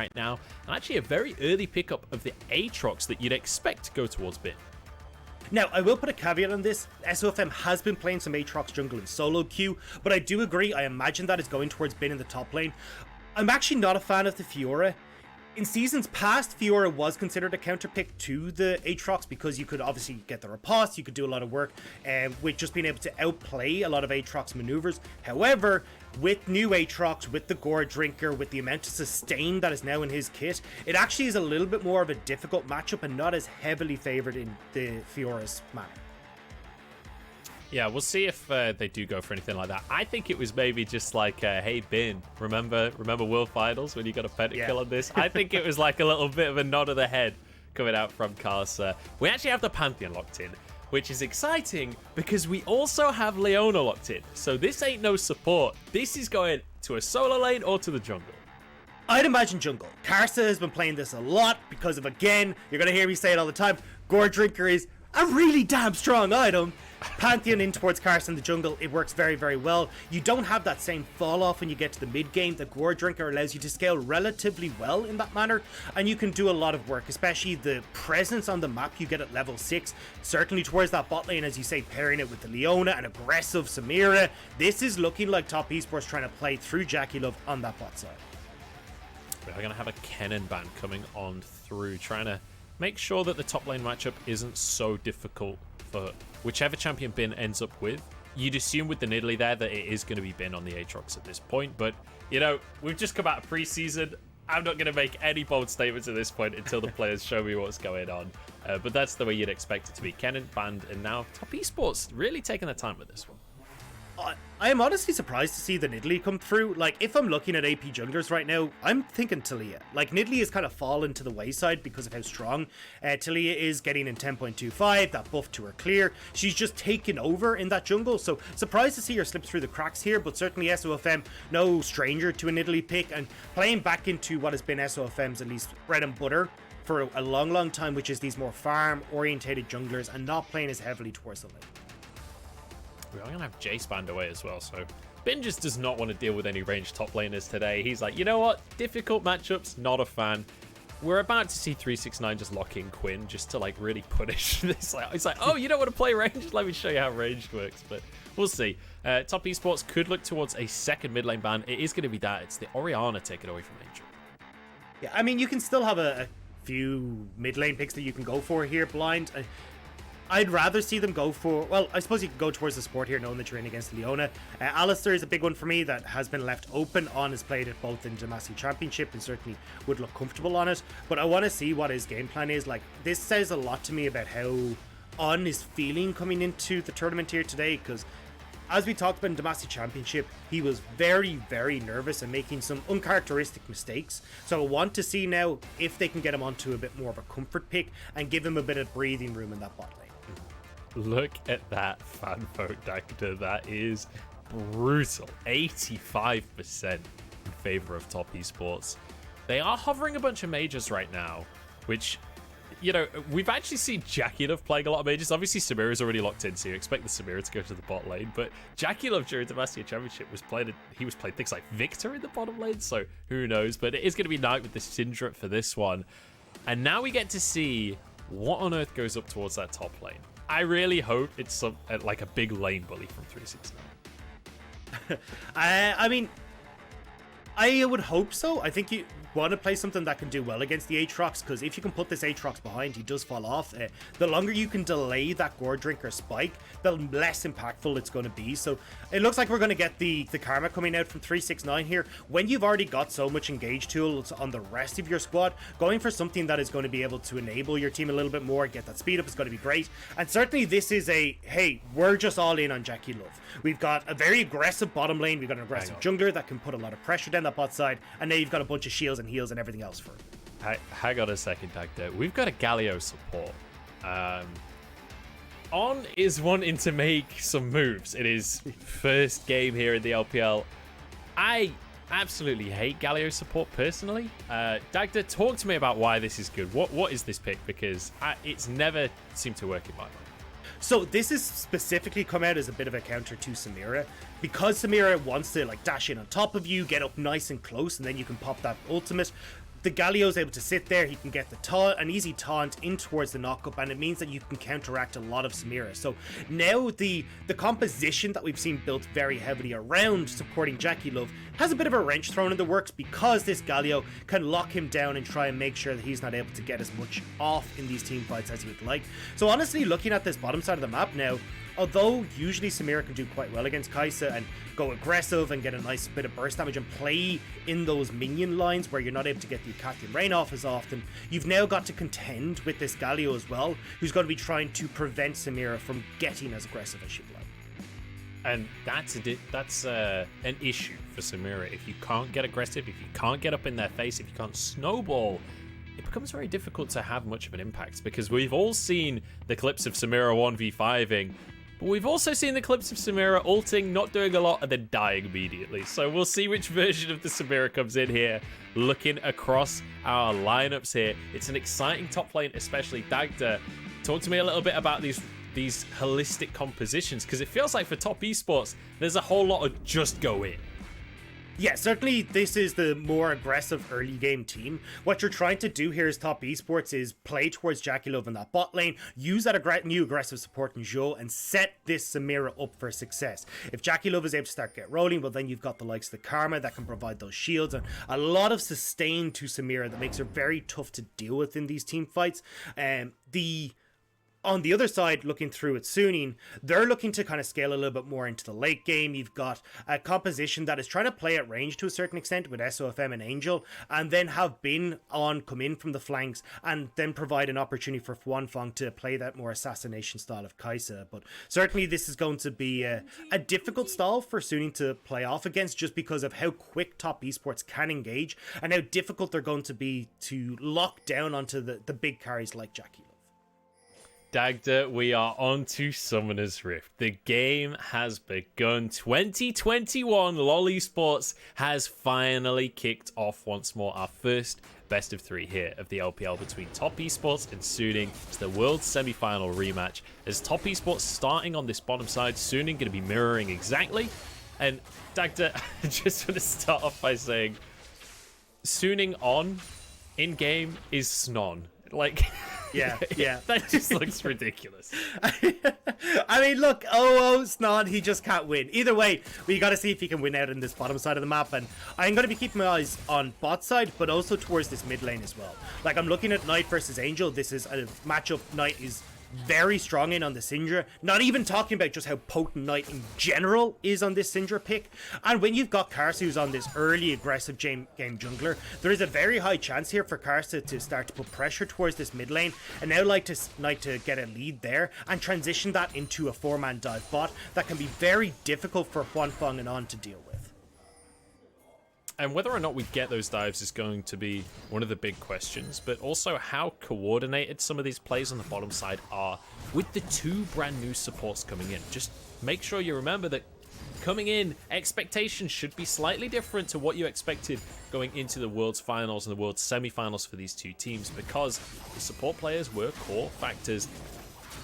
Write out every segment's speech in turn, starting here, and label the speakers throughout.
Speaker 1: right now, and actually a very early pickup of the Aatrox that you'd expect to go towards Bin.
Speaker 2: Now, I will put a caveat on this. SOFM has been playing some Aatrox jungle in solo queue, but I do agree, I imagine that is going towards Bin in the top lane. I'm actually not a fan of the Fiora. In seasons past, Fiora was considered a counter pick to the Aatrox because you could obviously get the riposte, you could do a lot of work with just being able to outplay a lot of Aatrox maneuvers. However, with new Aatrox, with the Gore Drinker, with the amount of sustain that is now in his kit, it actually is a little bit more of a difficult matchup and not as heavily favored in the Fiora's manner.
Speaker 1: Yeah, we'll see if they do go for anything like that. I think it was maybe just like, hey, Bin, remember World Finals when you got a pentakill on this? I think it was like a little bit of a nod of the head coming out from Karsa. We actually have the Pantheon locked in, which is exciting because we also have Leona locked in. So this ain't no support. This is going to a solo lane or to the jungle.
Speaker 2: I'd imagine jungle. Karsa has been playing this a lot because of, again, you're going to hear me say it all the time, Gore Drinker is a really damn strong item. Pantheon in towards Karsa in the jungle, it works very, very well. You don't have that same fall off when you get to the mid game. The Gore Drinker allows you to scale relatively well in that manner, and you can do a lot of work, especially the presence on the map you get at level 6. Certainly towards that bot lane, as you say, pairing it with the Leona and aggressive Samira. This is looking like top esports trying to play through Jackie Love on that bot side.
Speaker 1: We're going to have a Kennen ban coming on through, trying to make sure that the top lane matchup isn't so difficult for whichever champion Bin ends up with. You'd assume with the Nidalee there that it is going to be Bin on the Aatrox at this point, but, you know, we've just come out of preseason. I'm not going to make any bold statements at this point until the players show me what's going on, but that's the way you'd expect it to be. Kennen banned, and now top esports really taking their time with this one.
Speaker 2: I am honestly surprised to see the Nidalee come through. Like, if I'm looking at AP junglers right now, I'm thinking Taliyah. Like, Nidalee has kind of fallen to the wayside because of how strong Taliyah is, getting in 10.25, that buff to her clear. She's just taken over in that jungle, so surprised to see her slip through the cracks here, but certainly SOFM, no stranger to a Nidalee pick, and playing back into what has been SOFM's at least bread and butter for a long time, which is these more farm-orientated junglers and not playing as heavily towards the lane.
Speaker 1: We're going to have Jace banned away as well, so Bin just does not want to deal with any ranged top laners today. He's like, you know what? Difficult matchups, not a fan. We're about to see 369 just lock in Quinn just to, like, really punish this. It's like, oh, you don't want to play ranged? Let me show you how ranged works, but we'll see. Top esports could look towards a second mid lane ban. It is going to be that. It's the Orianna taken away from Angel.
Speaker 2: Yeah, I mean, you can still have a few mid lane picks that you can go for here, Blind. I'd rather see them go for, well, I suppose you could go towards the support here knowing that you're in against Leona. Alistar is a big one for me that has been left open. On has played it both in Demacia Championship and certainly would look comfortable on it. But I want to see what his game plan is. Like, this says a lot to me about how On is feeling coming into the tournament here today, because as we talked about in Demacia Championship, he was very, very nervous and making some uncharacteristic mistakes. So I want to see now if they can get him onto a bit more of a comfort pick and give him a bit of breathing room in that bot lane.
Speaker 1: Look at that fan vote, Dagda. That is brutal. 85% in favor of top esports. They are hovering a bunch of majors right now, which, you know, we've actually seen Jackie Love playing a lot of majors. Obviously, Samira's already locked in, so you expect the Samira to go to the bot lane. But Jackie Love during the Demacia Championship was playing things like Victor in the bottom lane, so who knows. But it is going to be Knight with the Syndra for this one. And now we get to see what on earth goes up towards that top lane. I really hope it's like a big lane bully from 369.
Speaker 2: I mean, I would hope so. I think you want to play something that can do well against the Aatrox, because if you can put this Aatrox behind, he does fall off. The longer you can delay that Gore Drinker spike, the less impactful it's going to be. So it looks like we're going to get the karma coming out from 369 here. When you've already got so much engage tools on the rest of your squad, going for something that is going to be able to enable your team a little bit more, get that speed up is going to be great. And certainly this is a, hey, we're just all in on Jackie Love. We've got a very aggressive bottom lane. We've got an aggressive jungler that can put a lot of pressure down that bot side. And now you've got a bunch of shields and heals and everything else for him.
Speaker 1: Hang on a second, Dagda. We've got a Galio support. On is wanting to make some moves in his first game here in the LPL. I absolutely hate Galio support personally. Dagda, talk to me about why this is good. What is this pick? Because it's never seemed to work in my mind.
Speaker 2: So this is specifically come out as a bit of a counter to Samira, because Samira wants to like dash in on top of you, get up nice and close, and then you can pop that ultimate. the Galio's able to sit there, he can get the taunt, an easy taunt in towards the knockup, and it means that you can counteract a lot of Samira. So now the composition that we've seen built very heavily around supporting Jackie Love has a bit of a wrench thrown in the works, because this Galio can lock him down and try and make sure that he's not able to get as much off in these team fights as he would like. So honestly, looking at this bottom side of the map now, although usually Samira can do quite well against Kai'Sa and go aggressive and get a nice bit of burst damage and play in those minion lines where you're not able to get the Akathian Rain off as often, you've now got to contend with this Galio as well, who's going to be trying to prevent Samira from getting as aggressive as she'd like.
Speaker 1: And that's an issue for Samira. If you can't get aggressive, if you can't get up in their face, if you can't snowball, it becomes very difficult to have much of an impact, because we've all seen the clips of Samira 1v5ing, but we've also seen the clips of Samira ulting, not doing a lot, and then dying immediately. So we'll see which version of the Samira comes in here. Looking across our lineups here, it's an exciting top lane, especially Dagda. Talk to me a little bit about these holistic compositions, because it feels like for top esports, there's a whole lot of just go in.
Speaker 2: Yeah, certainly this is the more aggressive early game team. What you're trying to do here as top esports is play towards Jackie Love in that bot lane, use that new aggressive support in Zhou, and set this Samira up for success. If Jackie Love is able to start get rolling, well then you've got the likes of the Karma that can provide those shields and a lot of sustain to Samira that makes her very tough to deal with in these team fights. On the other side, looking through at SUNING, they're looking to kind of scale a little bit more into the late game. You've got a composition that is trying to play at range to a certain extent with SOFM and Angel, and then have Bin come in from the flanks and then provide an opportunity for Huanfeng to play that more assassination style of Kai'Sa. But certainly this is going to be a difficult style for SUNING to play off against, just because of how quick top esports can engage and how difficult they're going to be to lock down onto the big carries like Jackie.
Speaker 1: Dagda, we are on to Summoner's Rift. The game has begun. 2021 LoL Esports has finally kicked off once more. Our first best of 3 here of the LPL between Top Esports and SUNING. It's the World Semi-Final rematch. As Top Esports starting on this bottom side, SUNING going to be mirroring exactly. And Dagda, I just want to start off by saying, SUNING on in-game is Snon. Like...
Speaker 2: Yeah.
Speaker 1: That just looks ridiculous.
Speaker 2: I mean, look, Snon, he just can't win. Either way, we got to see if he can win out in this bottom side of the map. And I'm going to be keeping my eyes on bot side, but also towards this mid lane as well. Like, I'm looking at Knight versus Angel. This is a matchup Knight is very strong in on the Syndra. Not even talking about just how potent Knight in general is on this Syndra pick. And when you've got Kar'Sa who's on this early aggressive game jungler, there is a very high chance here for Kar'Sa to start to put pressure towards this mid lane, and now Knight to get a lead there and transition that into a 4-man dive bot that can be very difficult for Huanfeng and On to deal with.
Speaker 1: And whether or not we get those dives is going to be one of the big questions, but also how coordinated some of these plays on the bottom side are with the 2 brand new supports coming in. Just make sure you remember that coming in, expectations should be slightly different to what you expected going into the World's Finals and the World's Semi-Finals for these 2 teams, because the support players were core factors.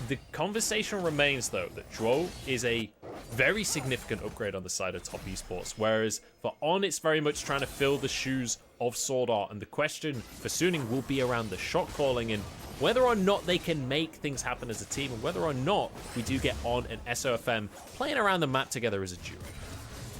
Speaker 1: The conversation remains, though, that Dro is a very significant upgrade on the side of Top Esports, whereas for On, it's very much trying to fill the shoes of Sword Art, and the question for SUNING will be around the shot calling and whether or not they can make things happen as a team, and whether or not we do get On and SOFM playing around the map together as a duo.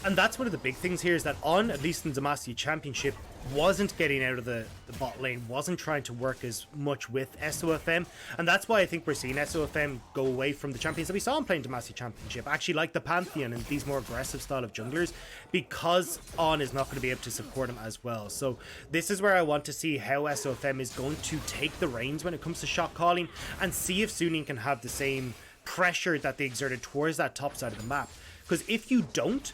Speaker 2: And that's one of the big things here, is that On, at least in Demacia Championship, wasn't getting out of the bot lane, wasn't trying to work as much with SOFM, and that's why I think we're seeing SOFM go away from the champions that we saw him playing Demacia Championship, actually like the Pantheon and these more aggressive style of junglers, because On is not going to be able to support him as well. So this is where I want to see how SOFM is going to take the reins when it comes to shot calling, and see if SUNING can have the same pressure that they exerted towards that top side of the map. Because if you don't,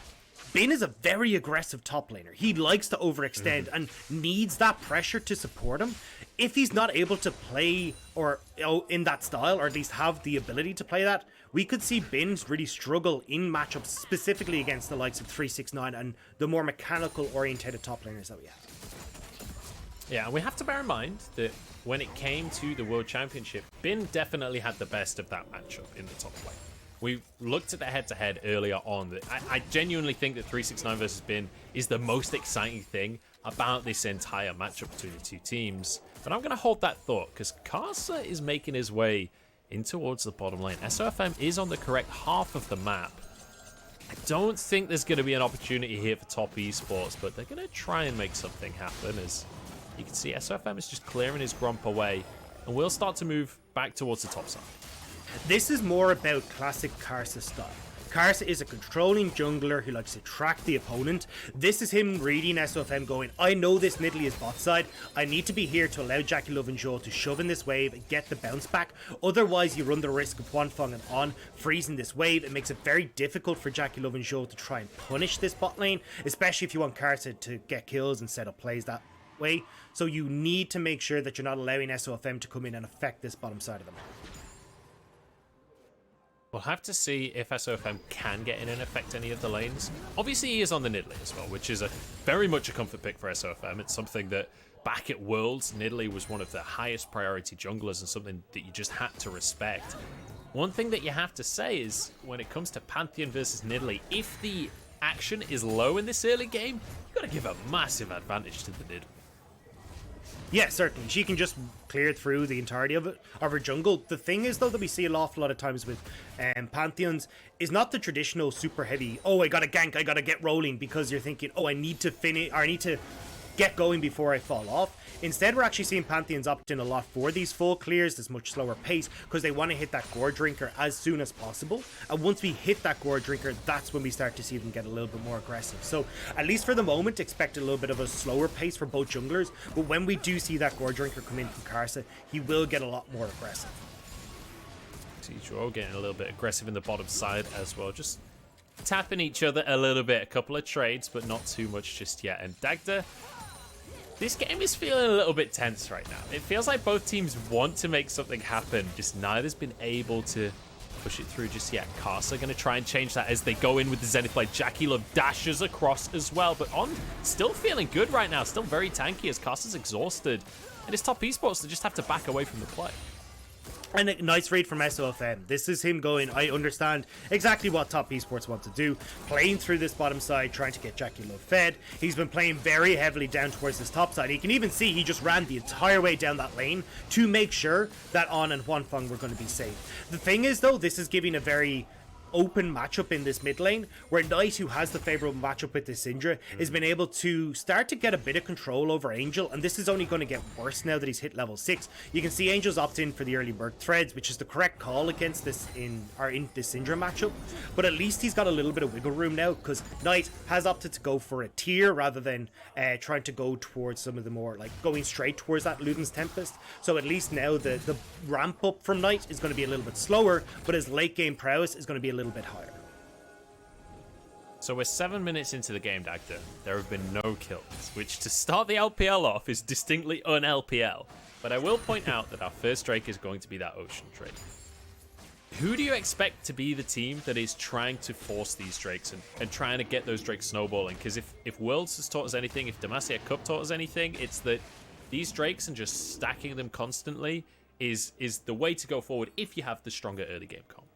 Speaker 2: Bin is a very aggressive top laner. He likes to overextend and needs that pressure to support him. If he's not able to play in that style, or at least have the ability to play that, we could see Bin really struggle in matchups, specifically against the likes of 369 and the more mechanical oriented top laners that we have.
Speaker 1: Yeah, and we have to bear in mind that when it came to the World Championship, Bin definitely had the best of that matchup in the top lane. We looked at the head-to-head earlier on. I genuinely think that 369 versus Bin is the most exciting thing about this entire matchup between the two teams. But I'm going to hold that thought because Karsa is making his way in towards the bottom lane. SOFM is on the correct half of the map. I don't think there's going to be an opportunity here for top esports, but they're going to try and make something happen. As you can see, SOFM is just clearing his Grump away, and we'll start to move back towards the top side.
Speaker 2: This is more about classic Karsa style. Karsa is a controlling jungler who likes to track the opponent. This is him reading SOFM going, I know this Nidalee is bot side. I need to be here to allow JackeyLove and Joel to shove in this wave and get the bounce back. Otherwise, you run the risk of Hwanfeng and On freezing this wave. It makes it very difficult for JackeyLove and Joel to try and punish this bot lane, especially if you want Karsa to get kills and set up plays that way. So you need to make sure that you're not allowing SOFM to come in and affect this bottom side of the map.
Speaker 1: We'll have to see if SOFM can get in and affect any of the lanes. Obviously, he is on the Nidalee as well, which is very much a comfort pick for SOFM. It's something that back at Worlds, Nidalee was one of the highest priority junglers and something that you just had to respect. One thing that you have to say is when it comes to Pantheon versus Nidalee, if the action is low in this early game, you've got to give a massive advantage to the Nidalee.
Speaker 2: Yeah, certainly. She can just clear through the entirety of her jungle. The thing is, though, that we see an awful lot of times with Pantheons is not the traditional super heavy, oh, I gotta gank, I gotta get rolling, because you're thinking, oh, I need to finish, or I need to get going before I fall off. Instead, we're actually seeing Pantheons opt in a lot for these full clears, this much slower pace, because they want to hit that Gore Drinker as soon as possible. And once we hit that Gore Drinker, that's when we start to see them get a little bit more aggressive. So, at least for the moment, expect a little bit of a slower pace for both junglers. But when we do see that Gore Drinker come in from Karsa, he will get a lot more aggressive.
Speaker 1: See Joel getting a little bit aggressive in the bottom side as well. Just tapping each other a little bit. A couple of trades, but not too much just yet. And Dagda, this game is feeling a little bit tense right now. It feels like both teams want to make something happen, just neither's been able to push it through just yet. Karsa going to try and change that as they go in with the Zenith Blade. JackeyLove dashes across as well, but On still feeling good right now, still very tanky as Karsa's exhausted. And it's top esports that just have to back away from the play.
Speaker 2: And a nice read from SOFM. This is him going, I understand exactly what top esports want to do. Playing through this bottom side, trying to get JackeyLove fed. He's been playing very heavily down towards this top side. You can even see he just ran the entire way down that lane to make sure that On and Hwanfeng were going to be safe. The thing is, though, this is giving a very open matchup in this mid lane, where Knight, who has the favorable matchup with this Syndra, has been able to start to get a bit of control over Angel, and this is only going to get worse now that he's hit level 6. You can see Angel's opt in for the early Merc Threads, which is the correct call against this in this Syndra matchup, but at least he's got a little bit of wiggle room now, because Knight has opted to go for a tier rather than trying to go towards some of the more, like, going straight towards that Luden's Tempest. So at least now the ramp up from Knight is going to be a little bit slower, but his late game prowess is going to be a little bit higher.
Speaker 1: So we're 7 minutes into the game, Dagda. There have been no kills, which to start the LPL off is distinctly un-LPL. But I will point out that our first Drake is going to be that Ocean Drake. Who do you expect to be the team that is trying to force these Drakes and trying to get those Drakes snowballing? Because if Worlds has taught us anything, if Demacia Cup taught us anything, it's that these Drakes and just stacking them constantly is the way to go forward if you have the stronger early game comp.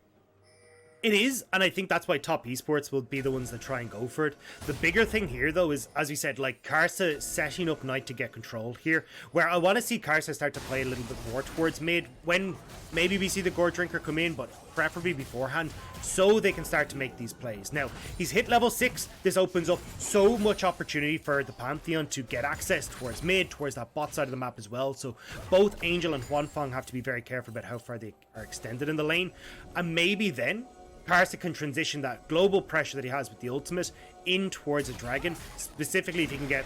Speaker 2: It is, and I think that's why top esports will be the ones that try and go for it. The bigger thing here, though, is, as we said, like, Karsa setting up Knight to get control here, where I want to see Karsa start to play a little bit more towards mid, when maybe we see the Gore Drinker come in, but preferably beforehand, so they can start to make these plays. Now, he's hit level 6, this opens up so much opportunity for the Pantheon to get access towards mid, towards that bot side of the map as well, so both Angel and Hwanfeng have to be very careful about how far they are extended in the lane, and maybe then Karsa can transition that global pressure that he has with the ultimate in towards a dragon, specifically if he can get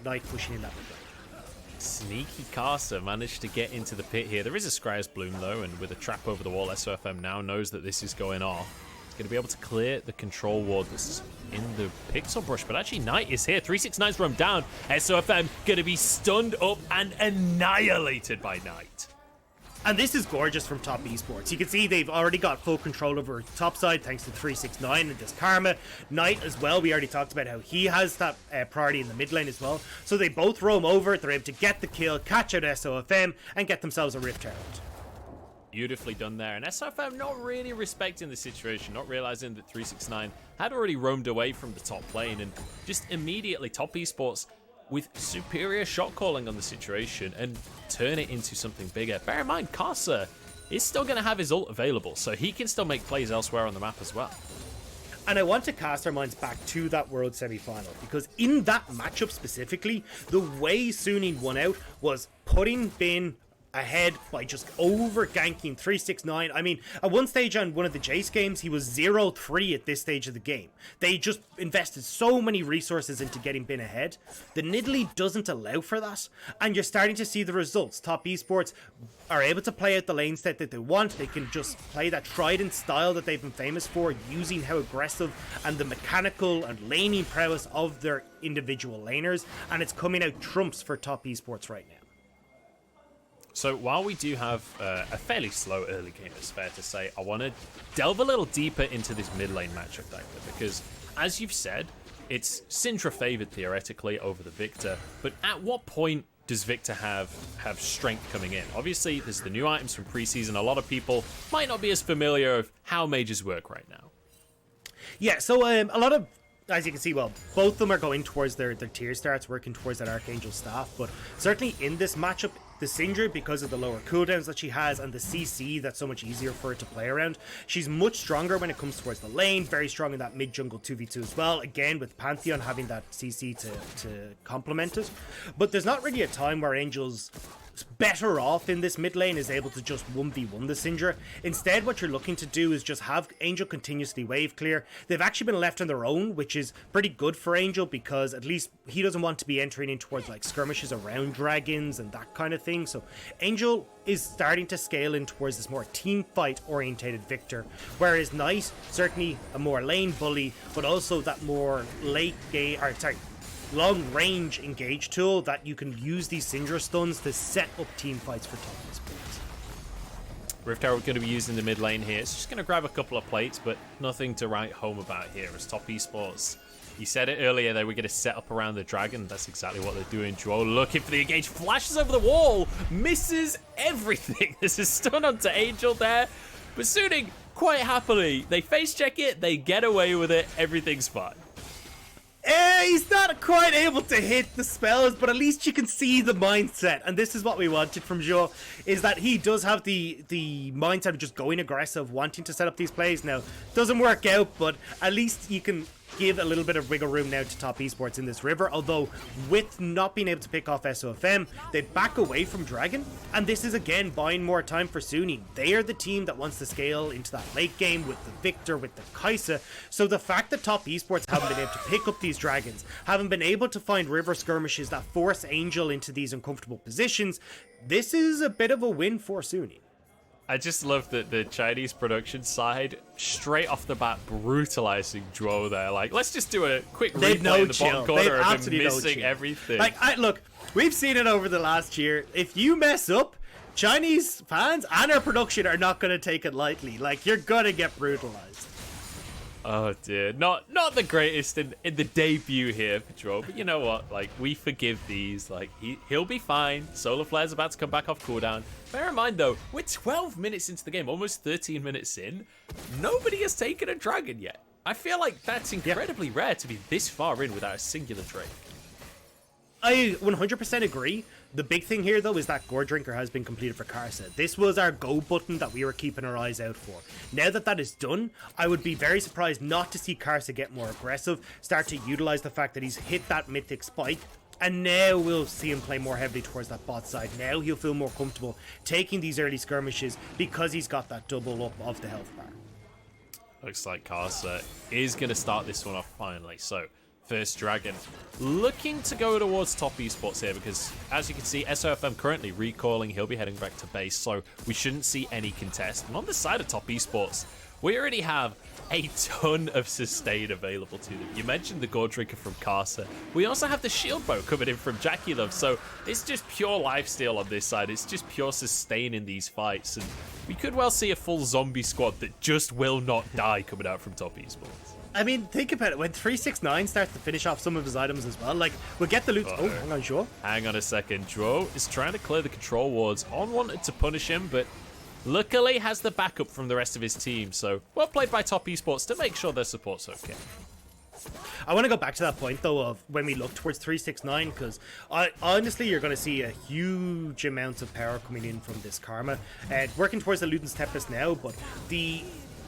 Speaker 2: Knight pushing in that regard.
Speaker 1: Sneaky Karsa managed to get into the pit here. There is a Scryer's Bloom though, and with a trap over the wall, SOFM now knows that this is going off. He's going to be able to clear the control ward that's in the pixel brush, but actually Knight is here. 369's roam down. SOFM going to be stunned up and annihilated by Knight.
Speaker 2: And this is gorgeous from top esports. You can see they've already got full control over top side thanks to 369 and this Karma. Knight as well, we already talked about how he has that priority in the mid lane as well. So they both roam over, they're able to get the kill, catch out SOFM, and get themselves a Rift Herald.
Speaker 1: Beautifully done there. And SOFM not really respecting the situation, not realizing that 369 had already roamed away from the top lane, and just immediately top esports with superior shot calling on the situation and turn it into something bigger. Bear in mind, Karsa is still going to have his ult available, so he can still make plays elsewhere on the map as well.
Speaker 2: And I want to cast our minds back to that World semi-final, because in that matchup specifically, the way SUNING won out was putting Bin ahead by just over ganking 369. I mean, at one stage on one of the Jace games, he was 0-3 at this stage of the game. They just invested so many resources into getting Bin ahead. The Nidalee doesn't allow for that, and you're starting to see the results. Top Esports are able to play out the lane set that they want. They can just play that trident style that they've been famous for, using how aggressive and the mechanical and laning prowess of their individual laners, and it's coming out trumps for Top Esports right now.
Speaker 1: So while we do have a fairly slow early game, it's fair to say, I want to delve a little deeper into this mid lane matchup, Dagda, because as you've said, it's Syndra favored theoretically over the Victor, but at what point does Victor have strength coming in? Obviously, there's the new items from preseason. A lot of people might not be as familiar with how mages work right now.
Speaker 2: Yeah, so a lot of, as you can see, well, both of them are going towards their tier starts, working towards that Archangel staff, but certainly in this matchup, the Syndra, because of the lower cooldowns that she has and the CC that's so much easier for her to play around, she's much stronger when it comes towards the lane, very strong in that mid-jungle 2v2 as well, again with Pantheon having that CC to complement it. But there's not really a time where Angel's better off in this mid lane is able to just 1v1 the Syndra. Instead, what you're looking to do is just have Angel continuously wave clear. They've actually been left on their own, which is pretty good for Angel, because at least he doesn't want to be entering in towards like skirmishes around dragons and that kind of thing. So Angel is starting to scale in towards this more team fight orientated Victor, whereas Knight, certainly a more lane bully, but also that more late game, or sorry, long range engage tool that you can use these Syndra stuns to set up team fights for Top Esports.
Speaker 1: Rift Herald going to be using the mid lane here. It's just going to grab a couple of plates, but nothing to write home about here as Top Esports. He said it earlier, they were going to set up around the dragon. That's exactly what they're doing. Joel looking for the engage, flashes over the wall, misses everything. There's a stun onto Angel there, but SUNING quite happily, they face check it, they get away with it, everything's fine.
Speaker 2: He's not quite able to hit the spells, but at least you can see the mindset, and this is what we wanted from Joe, is that he does have the mindset of just going aggressive, wanting to set up these plays. Now, doesn't work out, but at least you can give a little bit of wiggle room now to Top Esports in this river, although with not being able to pick off SOFM, they back away from Dragon, and this is again buying more time for SUNING. They are the team that wants to scale into that late game with the Victor, with the Kai'Sa, so the fact that Top Esports haven't been able to pick up these dragons, haven't been able to find river skirmishes that force Angel into these uncomfortable positions, this is a bit of a win for SUNING.
Speaker 1: I just love that the Chinese production side, straight off the bat, brutalizing Dro there. Like, let's just do a quick replay in the bottom corner of him missing everything.
Speaker 2: Like, look, we've seen it over the last year. If you mess up, Chinese fans and our production are not going to take it lightly. Like, you're going to get brutalized.
Speaker 1: Oh dear, not the greatest in the debut here for Dro, but you know what? Like, we forgive these. Like, he'll be fine. Solar Flare's about to come back off cooldown. Bear in mind though, we're 12 minutes into the game, almost 13 minutes in. Nobody has taken a dragon yet. I feel like that's incredibly rare to be this far in without a singular Drake.
Speaker 2: I 100% agree. The big thing here, though, is that Gore Drinker has been completed for Karsa. This was our go button that we were keeping our eyes out for. Now that that is done, I would be very surprised not to see Karsa get more aggressive, start to utilize the fact that he's hit that mythic spike, and now we'll see him play more heavily towards that bot side. Now he'll feel more comfortable taking these early skirmishes because he's got that double up of the health bar.
Speaker 1: Looks like Karsa is going to start this one off finally, so first dragon looking to go towards Top Esports here, because as you can see, SOFM currently recalling. He'll be heading back to base, so we shouldn't see any contest. And on the side of Top Esports, we already have a ton of sustain available to them. You mentioned the Gore Drinker from Karsa. We also have the Shield Bow coming in from Jackie Love, so it's just pure lifesteal on this side. It's just pure sustain in these fights, and we could well see a full zombie squad that just will not die coming out from Top Esports.
Speaker 2: I mean, think about it. When 369 starts to finish off some of his items as well, like, we'll get the loot. Oh, hang on, Joe.
Speaker 1: Hang on a second. Dro is trying to clear the control wards. On wanted to punish him, but luckily has the backup from the rest of his team. So, well played by Top Esports to make sure their support's okay.
Speaker 2: I want to go back to that point, though, of when we look towards 369, because honestly, you're going to see a huge amount of power coming in from this Karma. Working towards the Luden's Tempest now, but the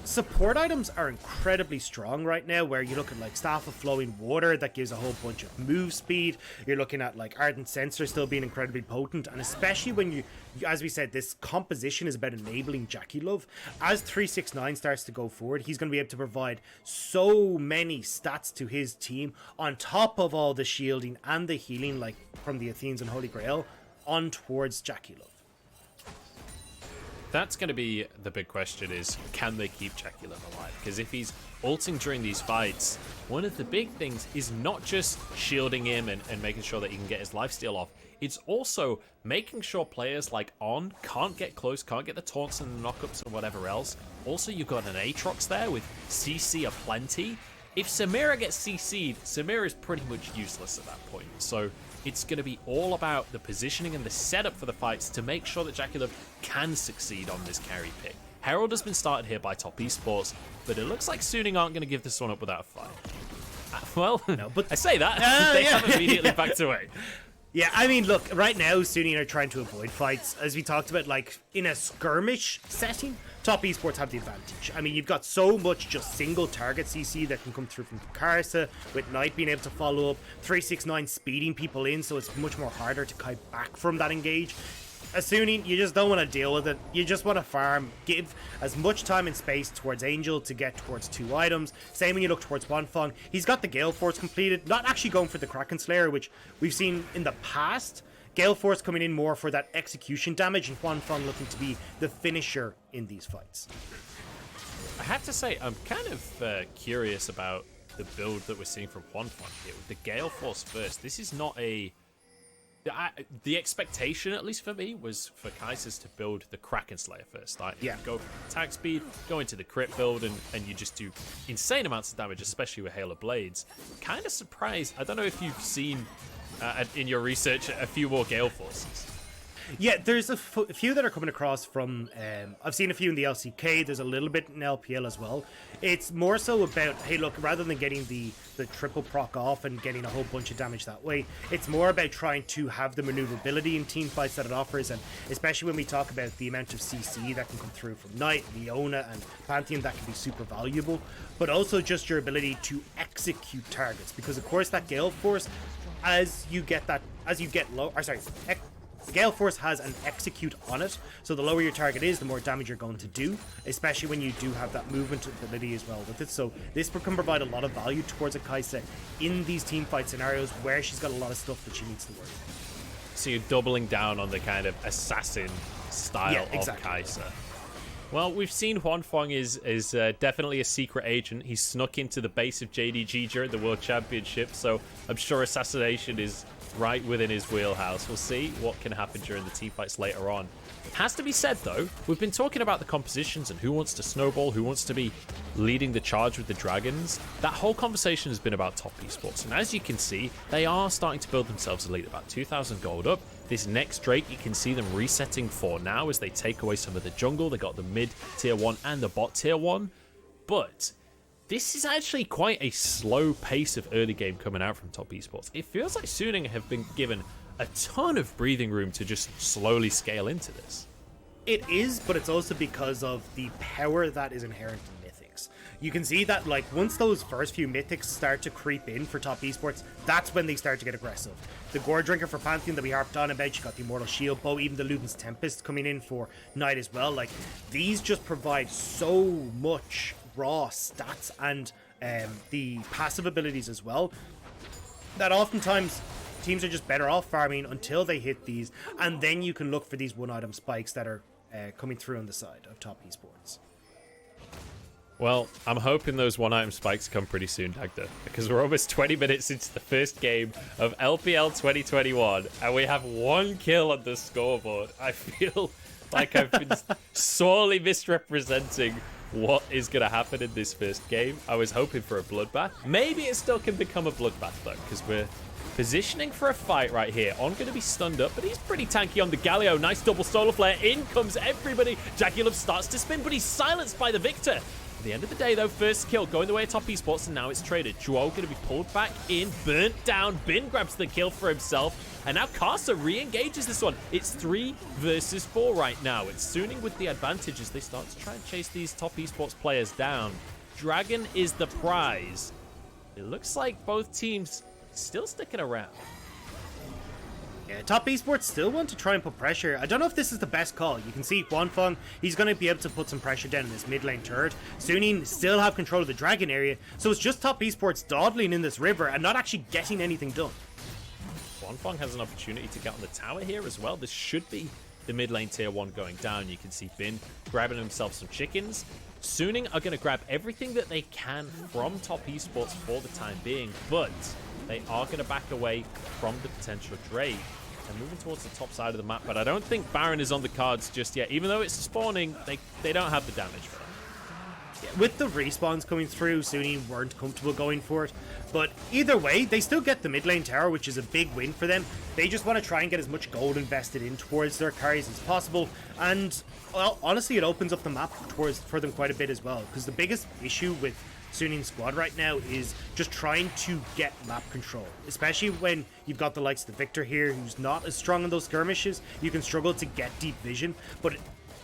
Speaker 2: support items are incredibly strong right now, where you look at like Staff of Flowing Water that gives a whole bunch of move speed. You're looking at like Ardent Sensor still being incredibly potent, and especially when you, as we said, this composition is about enabling Jackie Love. As 369 starts to go forward, he's going to be able to provide so many stats to his team on top of all the shielding and the healing, like from the Athenes and Holy Grail, on towards Jackie Love.
Speaker 1: That's going to be the big question, is can they keep Jackie Love alive? Because if he's ulting during these fights, one of the big things is not just shielding him and making sure that he can get his lifesteal off. It's also making sure players like On can't get close, can't get the taunts and the knockups and whatever else. Also, you've got an Aatrox there with CC aplenty. If Samira gets CC'd, Samira is pretty much useless at that point. So it's going to be all about the positioning and the setup for the fights to make sure that Jackie Love can succeed on this carry pick. Herald has been started here by Top Esports, but it looks like SUNING aren't going to give this one up without a fight. Well, no, but I say that, they have immediately backed away.
Speaker 2: Yeah, I mean, look, right now, SUNING are trying to avoid fights. As we talked about, like, in a skirmish setting, Top Esports have the advantage. I mean, you've got so much just single target CC that can come through from Karsa, with Knight being able to follow up, 369 speeding people in, so it's much more harder to kite back from that engage. Assuming you just don't want to deal with it, you just want to farm, give as much time and space towards Angel to get towards 2 items. Same when you look towards Wanfeng. He's got the Gale Force completed, not actually going for the Kraken Slayer, which we've seen in the past. Gale Force coming in more for that execution damage, and Wanfeng looking to be the finisher in these fights.
Speaker 1: I have to say, I'm kind of curious about the build that we're seeing from Wanfeng here. With the Gale Force first, this is not a... the expectation, at least for me, was for Kaisers to build the Kraken Slayer first. Like,
Speaker 2: yeah.
Speaker 1: Go for attack speed, go into the crit build, and you just do insane amounts of damage, especially with Halo Blades. Kind of surprised. I don't know if you've seen in your research a few more Gale Forces.
Speaker 2: Yeah, there's a few that are coming across from... I've seen a few in the LCK. There's a little bit in LPL as well. It's more so about, hey, look, rather than getting the triple proc off and getting a whole bunch of damage that way, it's more about trying to have the maneuverability in team fights that it offers, and especially when we talk about the amount of CC that can come through from Knight, Leona, and Pantheon, that can be super valuable, but also just your ability to execute targets, because of course that Gale Force, Gale Force has an execute on it, so the lower your target is, the more damage you're going to do, especially when you do have that movement ability as well with it. So this can provide a lot of value towards a Kaisa in these team fight scenarios where she's got a lot of stuff that she needs to work with.
Speaker 1: So you're doubling down on the kind of assassin style of Kaisa. Well, we've seen Wanfeng is definitely a secret agent. He snuck into the base of JDG during the World Championship, so I'm sure assassination is right within his wheelhouse. We'll see what can happen during the team fights later on. Has to be said, though, we've been talking about the compositions and who wants to snowball, who wants to be leading the charge with the Dragons. That whole conversation has been about Top Esports, and as you can see, they are starting to build themselves a lead, about 2,000 gold up. This next Drake, you can see them resetting for now as they take away some of the jungle. They got the mid tier 1 and the bot tier 1, but this is actually quite a slow pace of early game coming out from Top Esports. It feels like SUNING have been given a ton of breathing room to just slowly scale into this.
Speaker 2: It is, but it's also because of the power that is inherent in Mythics. You can see that, like, once those first few Mythics start to creep in for Top Esports, that's when they start to get aggressive. The Gore Drinker for Pantheon that we harped on about, you got the Immortal Shield Bow, even the Luden's Tempest coming in for Knight as well. Like, these just provide so much raw stats and the passive abilities as well, that oftentimes teams are just better off farming until they hit these, and then you can look for these one-item spikes that are coming through on the side of Top Esports.
Speaker 1: Well, I'm hoping those one-item spikes come pretty soon, Dagda, because we're almost 20 minutes into the first game of LPL 2021, and we have 1 kill on the scoreboard. I feel like I've been sorely misrepresenting what is going to happen in this first game. I was hoping for a bloodbath. Maybe it still can become a bloodbath, though, because we're positioning for a fight right here. On going to be stunned up, but he's pretty tanky on the Galio. Nice double solar flare. In comes everybody. Jackie Love starts to spin, but he's silenced by the Victor. At the end of the day, though, first kill going the way of Top Esports, and now it's traded. Joel going to be pulled back in, burnt down. Bin grabs the kill for himself, and now Karsa re-engages this one. It's 3 versus 4 right now. It's Suning with the advantage as they start to try and chase these Top Esports players down. Dragon is the prize. It looks like both teams still sticking around.
Speaker 2: Yeah, Top Esports still want to try and put pressure. I don't know if this is the best call. You can see Guanfeng, he's going to be able to put some pressure down in this mid lane turret. Suning still have control of the Dragon area, so it's just Top Esports dawdling in this river and not actually getting anything done.
Speaker 1: Guanfeng has an opportunity to get on the tower here as well. This should be the mid lane tier 1 going down. You can see Bin grabbing himself some chickens. Suning are going to grab everything that they can from Top Esports for the time being, but they are going to back away from the potential trade. They're moving towards the top side of the map, but I don't think Baron is on the cards just yet. Even though it's spawning, they don't have the damage for it.
Speaker 2: Yeah, with the respawns coming through, Suning weren't comfortable going for it. But either way, they still get the mid lane tower, which is a big win for them. They just want to try and get as much gold invested in towards their carries as possible. And, well, honestly, it opens up the map for them quite a bit as well. Because the biggest issue with Suning's squad right now is just trying to get map control, especially when you've got the likes of the Victor here, who's not as strong in those skirmishes. You can struggle to get deep vision, but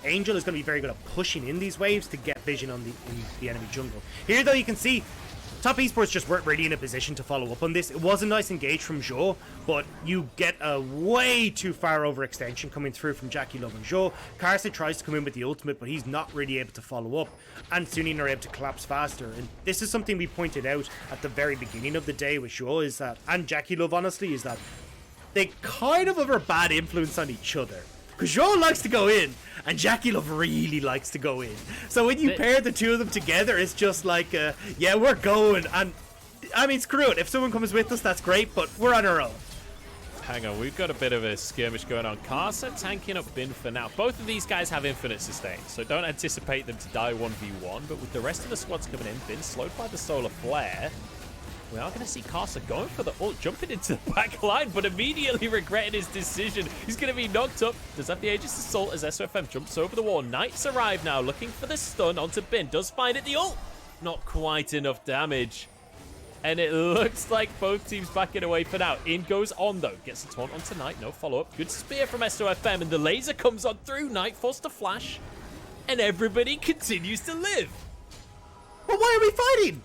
Speaker 2: Angel is going to be very good at pushing in these waves to get vision on the enemy jungle. Here, though, you can see Top Esports just weren't really in a position to follow up on this. It was a nice engage from Zhou, but you get a way too far overextension coming through from Jackie Love and Zhou. Karsa tries to come in with the ultimate, but he's not really able to follow up, and Suning are able to collapse faster. And this is something we pointed out at the very beginning of the day with Zhou, is that, and Jackie Love, honestly, is that they kind of have a bad influence on each other. Because Zhou likes to go in, and Jackie Love really likes to go in. So when you pair the two of them together, it's just like, yeah, we're going. And, I mean, screw it. If someone comes with us, that's great, but we're on our own.
Speaker 1: Hang on, we've got a bit of a skirmish going on. Karsa tanking up Bin for now. Both of these guys have infinite sustain, so don't anticipate them to die 1v1. But with the rest of the squads coming in, Bin slowed by the solar flare. We are going to see Karsa going for the ult, jumping into the back line, but immediately regretting his decision. He's going to be knocked up. Does have the Aegis Assault as SOFM jumps over the wall. Knights arrive now, looking for the stun onto Bin. Does find it, the ult. Not quite enough damage. And it looks like both teams backing away for now. In goes On, though. Gets the taunt onto Knight. No follow-up. Good spear from SOFM, and the laser comes on through. Knight forced to flash. And everybody continues to live.
Speaker 2: But why are we fighting?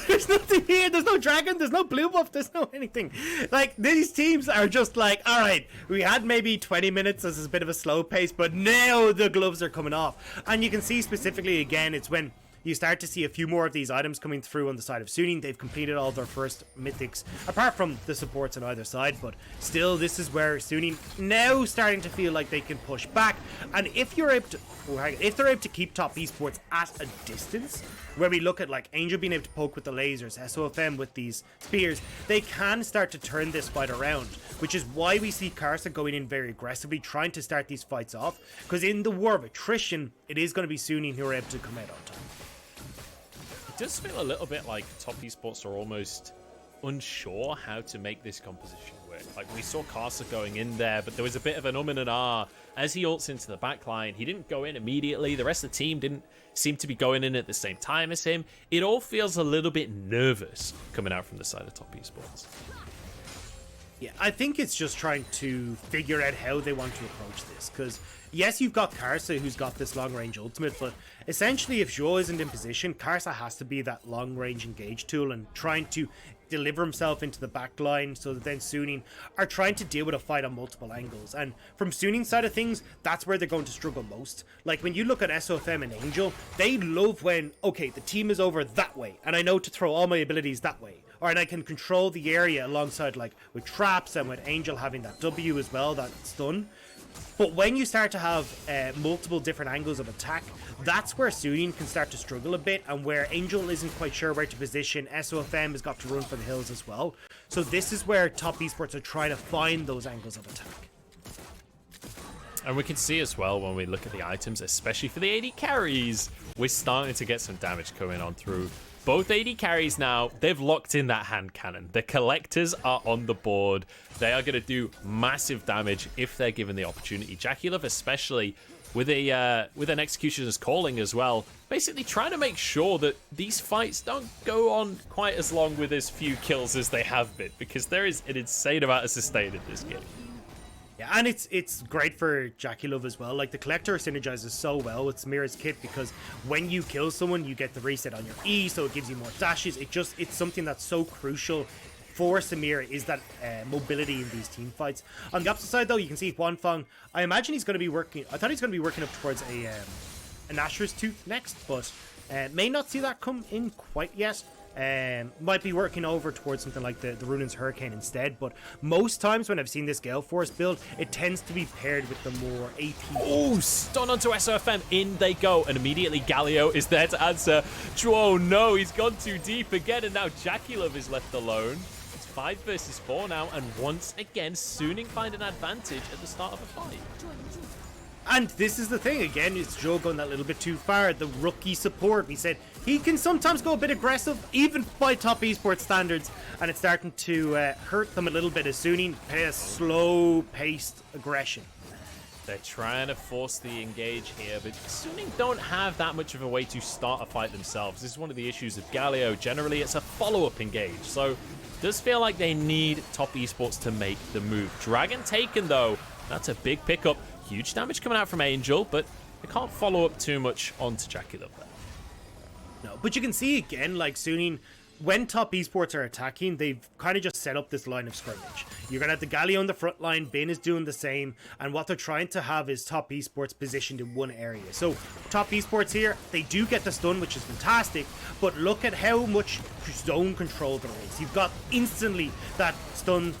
Speaker 2: There's nothing here. There's no dragon. There's no blue buff. There's no anything. Like, these teams are just like, all right, we had maybe 20 minutes as a bit of a slow pace, but now the gloves are coming off. And you can see specifically, again, it's when you start to see a few more of these items coming through on the side of Suning. They've completed all their first mythics, apart from the supports on either side, but still, this is where Suning now starting to feel like they can push back. And if they're able to keep Top Esports at a distance, where we look at like Angel being able to poke with the lasers, SOFM with these spears, they can start to turn this fight around, which is why we see Karsa going in very aggressively, trying to start these fights off, because in the war of attrition, it is going to be Suning who are able to come out on top.
Speaker 1: It does feel a little bit like Top Esports are almost unsure how to make this composition work. Like, we saw Karsa going in there, but there was a bit of an and an ah as he ults into the backline. He didn't go in immediately. The rest of the team didn't seem to be going in at the same time as him. It all feels a little bit nervous coming out from the side of Top Esports.
Speaker 2: Yeah, I think it's just trying to figure out how they want to approach this, because yes, you've got Karsa who's got this long-range ultimate, but essentially if Zhou isn't in position, Karsa has to be that long-range engage tool and trying to deliver himself into the back line so that then Suning are trying to deal with a fight on multiple angles. And from Suning's side of things, that's where they're going to struggle most. Like, when you look at SOFM and Angel, they love when, okay, the team is over that way, and I know to throw all my abilities that way. Or, and I can control the area alongside, like, with traps and with Angel having that W as well, that stun. But when you start to have multiple different angles of attack, that's where Suning can start to struggle a bit, and where Angel isn't quite sure where to position. SOFM has got to run for the hills as well. So this is where Top Esports are trying to find those angles of attack.
Speaker 1: And we can see as well when we look at the items, especially for the AD carries, we're starting to get some damage coming on through. Both AD carries now, they've locked in that hand cannon. The collectors are on the board. They are going to do massive damage if they're given the opportunity. Jackie Love especially with an Executioner's Calling as well, basically trying to make sure that these fights don't go on quite as long with as few kills as they have been, because there is an insane amount of sustain in this game.
Speaker 2: Yeah, and it's great for Jackie Love as well. Like, the Collector synergizes so well with Samira's kit, because when you kill someone, you get the reset on your E, so it gives you more dashes. It's something that's so crucial for Samira, is that mobility in these team fights. On the opposite side, though, you can see Huanfeng. I imagine he's going to be working. I thought he's going to be working up towards an Asher's Tooth next, but may not see that come in quite yet. Might be working over towards something like the Runin's Hurricane instead, but most times when I've seen this Gale Force build, it tends to be paired with the more AP.
Speaker 1: Oh, stun onto SOFM, in they go, and immediately Galio is there to answer. Oh no, he's gone too deep again, and now Jackie Love is left alone. It's 5 versus 4 now, and once again, Suning find an advantage at the start of a fight.
Speaker 2: And this is the thing, again, it's Joe going that little bit too far. The rookie support, we said, he can sometimes go a bit aggressive, even by top esports standards, and it's starting to hurt them a little bit as Suning play a slow-paced aggression.
Speaker 1: They're trying to force the engage here, but Suning don't have that much of a way to start a fight themselves. This is one of the issues of Galio. Generally, it's a follow-up engage, so it does feel like they need top esports to make the move. Dragon taken, though. That's a big pickup. Huge damage coming out from Angel, but they can't follow up too much onto Jackie Love there.
Speaker 2: No, but you can see again, like Suning, when top esports are attacking, they've kind of just set up this line of scrimmage. You're going to have the Galio on the front line, Bin is doing the same, and what they're trying to have is top esports positioned in one area. So top esports here, they do get the stun, which is fantastic, but look at how much zone control there is. You've got instantly that stun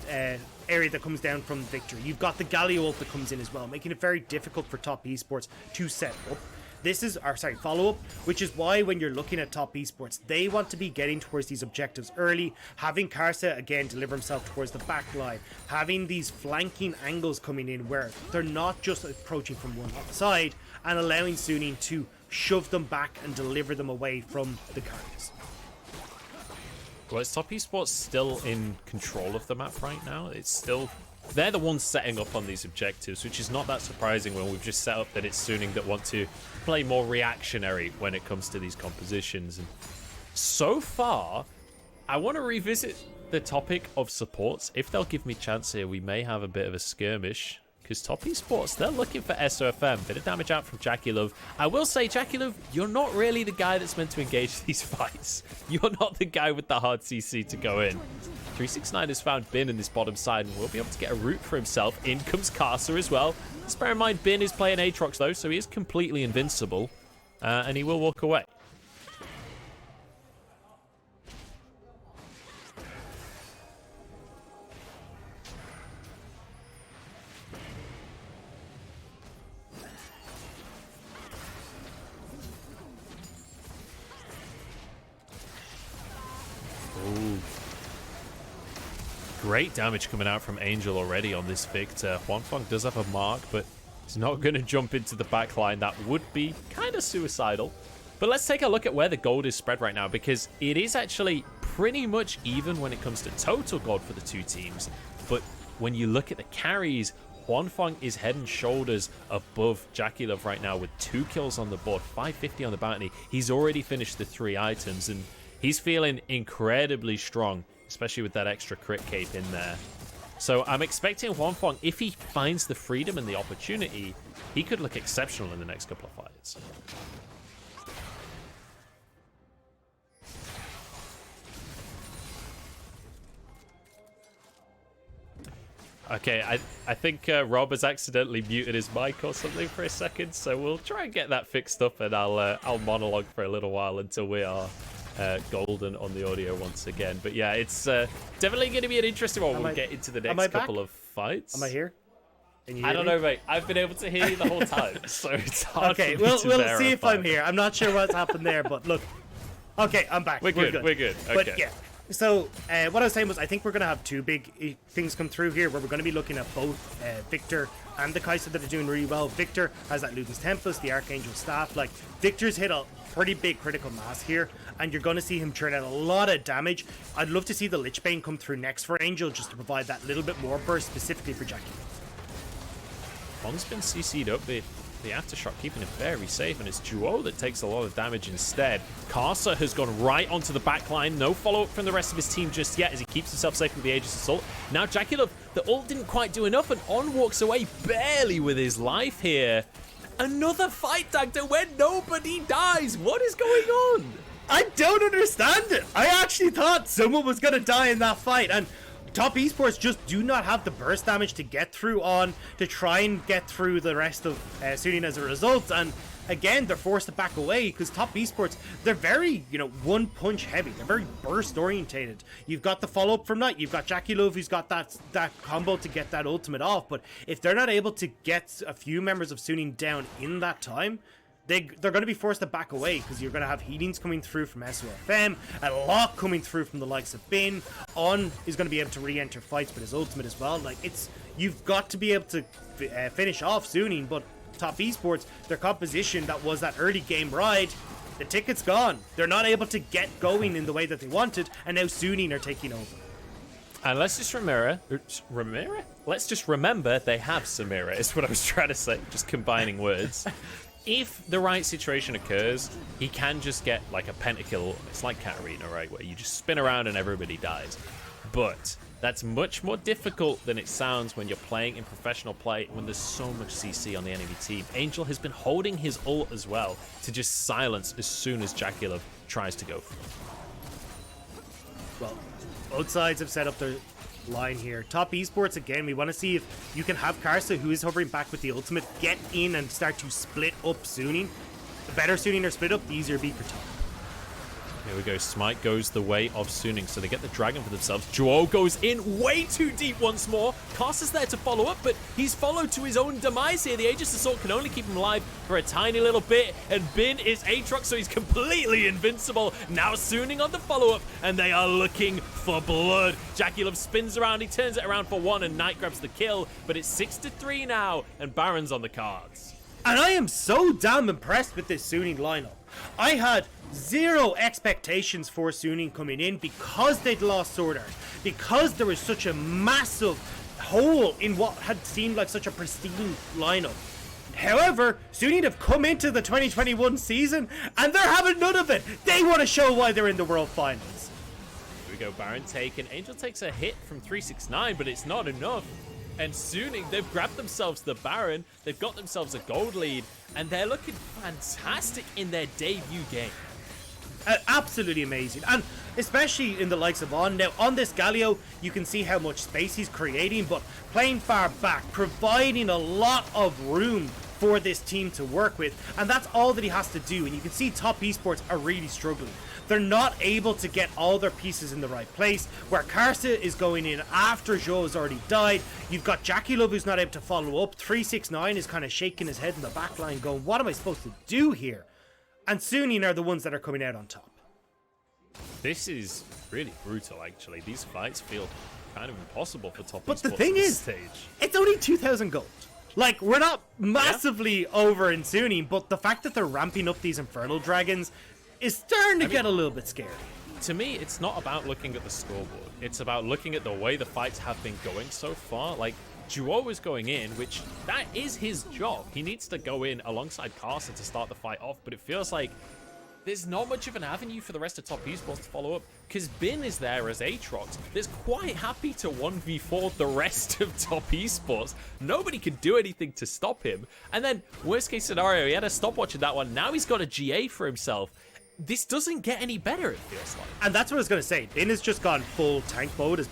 Speaker 2: area that comes down from Victor. You've got the Galio ult that comes in as well, making it very difficult for top esports to set up. This is, follow-up, which is why when you're looking at top esports, they want to be getting towards these objectives early, having Karsa, again, deliver himself towards the back line, having these flanking angles coming in where they're not just approaching from one side, and allowing Suning to shove them back and deliver them away from the carries.
Speaker 1: Well, is top esports still in control of the map right now? It's still... They're the ones setting up on these objectives, which is not that surprising when we've just set up that it's Suning that want to play more reactionary when it comes to these compositions. And so far, I want to revisit the topic of supports. If they'll give me chance here, we may have a bit of a skirmish, because top esports, they're looking for SOFM. Bit of damage out from Jackie Love. I will say, Jackie Love, you're not really the guy that's meant to engage these fights. You're not the guy with the hard CC to go in. 369 has found Bin in this bottom side and will be able to get a root for himself. In comes Karsa as well. Let's bear in mind, Bin is playing Aatrox though, so he is completely invincible. And he will walk away. Ooh. Great damage coming out from Angel already on this Victor. Huanfeng does have a mark, but he's not going to jump into the back line. That would be kind of suicidal. But let's take a look at where the gold is spread right now, because it is actually pretty much even when it comes to total gold for the two teams. But when you look at the carries, Huanfeng is head and shoulders above Jackie Love right now with 2 kills on the board, 550 on the bounty. He's already finished the 3 items, and he's feeling incredibly strong, especially with that extra crit cape in there. So I'm expecting Huanfeng, if he finds the freedom and the opportunity, he could look exceptional in the next couple of fights. Okay, I think Rob has accidentally muted his mic or something for a second, so we'll try and get that fixed up, and I'll monologue for a little while until we are golden on the audio once again. But yeah, it's definitely going to be an interesting one when we get into the next couple of fights.
Speaker 2: Am I here?
Speaker 1: I don't know, mate. I've been able to hear you the whole time, so it's hard for me to
Speaker 2: we'll
Speaker 1: verify.
Speaker 2: see if I'm here. I'm not sure what's happened there, but look. Okay, I'm back.
Speaker 1: We're good. Okay.
Speaker 2: But yeah. So what I was saying was, I think we're going to have 2 big things come through here, where we're going to be looking at both Victor and the Kai'Sa that are doing really well. Victor has that Luden's Tempest, the Archangel Staff. Like, Victor's hit a pretty big critical mass here, and you're going to see him turn out a lot of damage. I'd love to see the Lichbane come through next for Angel, just to provide that little bit more burst, specifically for Jackie.
Speaker 1: Bond's been CC'd up. The aftershock keeping him very safe, and it's Duo that takes a lot of damage instead. Karsa has gone right onto the back line. No follow-up from the rest of his team just yet as he keeps himself safe with the Aegis Assault. Now Jakilov, the ult didn't quite do enough, and On walks away barely with his life here. Another fight, Dagda, where nobody dies. What is going on?
Speaker 2: I don't understand it. I actually thought someone was going to die in that fight, and Top Esports just do not have the burst damage to get through On to try and get through the rest of SUNING as a result. And again, they're forced to back away because Top Esports, they're very, one punch heavy. They're very burst orientated. You've got the follow up from that. You've got Jakilov who's got that combo to get that ultimate off. But if they're not able to get a few members of SUNING down in that time, they're going to be forced to back away because you're going to have healings coming through from SOFM, a lot coming through from the likes of Bin. On is going to be able to re-enter fights with his ultimate as well. Like, you've got to be able to finish off SUNING, but Top Esports, their composition that was that early game ride, the ticket's gone. They're not able to get going in the way that they wanted, and now SUNING are taking over.
Speaker 1: And let's just remember they have Samira, is what I was trying to say, just combining words. If the right situation occurs, he can just get like a pentakill. It's like Katarina, right? Where you just spin around and everybody dies. But that's much more difficult than it sounds when you're playing in professional play when there's so much CC on the enemy team. Angel has been holding his ult as well to just silence as soon as Jakilov tries to go for it.
Speaker 2: Well, both sides have set up their line here. Top Esports, again, we want to see if you can have Karsa, who is hovering back with the ultimate, get in and start to split up SUNING. The better SUNING are split up, the easier be for Top.
Speaker 1: Here we go. Smite goes the way of SUNING, so they get the dragon for themselves. Duo goes in way too deep once more. Karsa's there to follow up, but he's followed to his own demise here. The Aegis Assault can only keep him alive for a tiny little bit, and Bin is Aatrox, so he's completely invincible. Now SUNING on the follow-up, and they are looking for blood. Jakilov spins around, he turns it around for one, and Knight grabs the kill, but it's 6-3 now, and Baron's on the cards.
Speaker 2: And I am so damn impressed with this SUNING lineup. I had zero expectations for SUNING coming in because they'd lost Sword Art, because there was such a massive hole in what had seemed like such a pristine lineup. However, SUNING have come into the 2021 season and they're having none of it. They want to show why they're in the World Finals.
Speaker 1: Here we go, Baron taken. Angel takes a hit from 369, but it's not enough. And SUNING, they've grabbed themselves the Baron, they've got themselves a gold lead, and they're looking fantastic in their debut game.
Speaker 2: Absolutely amazing, and especially in the likes of On. Now, on this Galio, you can see how much space he's creating, but playing far back, providing a lot of room for this team to work with, and that's all that he has to do. And you can see Top Esports are really struggling. They're not able to get all their pieces in the right place, where Karsa is going in after Zhou has already died. You've got Jakilov who's not able to follow up. 369 is kind of shaking his head in the back line going, what am I supposed to do here? And SUNING are the ones that are coming out on top.
Speaker 1: This is really brutal, actually. These fights feel kind of impossible for Top Esports.
Speaker 2: But the thing is, it's only 2,000 gold. Like, we're not massively over in SUNING, but the fact that they're ramping up these Infernal Dragons is starting to get a little bit scary.
Speaker 1: To me, it's not about looking at the scoreboard. It's about looking at the way the fights have been going so far. Like, Duo is going in, which that is his job. He needs to go in alongside Karsa to start the fight off, but it feels like there's not much of an avenue for the rest of Top Esports to follow up, because Bin is there as Aatrox. That's quite happy to 1v4 the rest of Top Esports. Nobody can do anything to stop him. And then, worst case scenario, he had a stopwatch in that one. Now he's got a GA for himself. This doesn't get any better, it feels like.
Speaker 2: And that's what I was going to say. Bin has just gone full tank mode as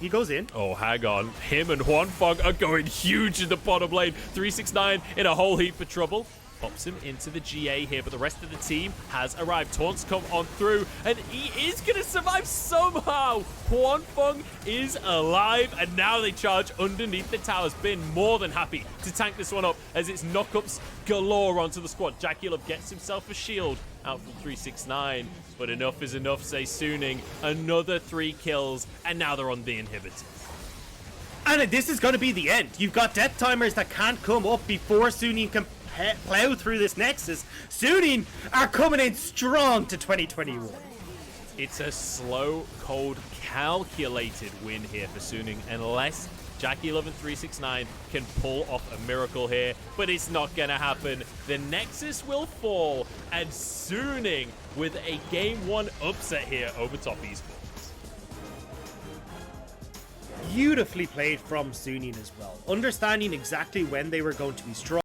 Speaker 2: he goes in.
Speaker 1: Oh, hang on. Him and Huanfeng are going huge in the bottom lane. 369 in a whole heap of trouble. Pops him into the GA here, but the rest of the team has arrived. Taunts come on through, and he is going to survive somehow. Huanfeng is alive, and now they charge underneath the towers. Bin more than happy to tank this one up as it's knockups galore onto the squad. Jakilov gets himself a shield out from 369, but enough is enough, say SUNING. Another 3 kills, and now they're on the inhibitors.
Speaker 2: And this is going to be the end. You've got death timers that can't come up before SUNING can plow through this Nexus. SUNING are coming in strong to 2021.
Speaker 1: It's a slow, cold, calculated win here for SUNING, unless Jackie11369 can pull off a miracle here, but it's not gonna happen. The Nexus will fall, and SUNING with a Game 1 upset here over Top Esports.
Speaker 2: Beautifully played from SUNING as well, understanding exactly when they were going to be strong.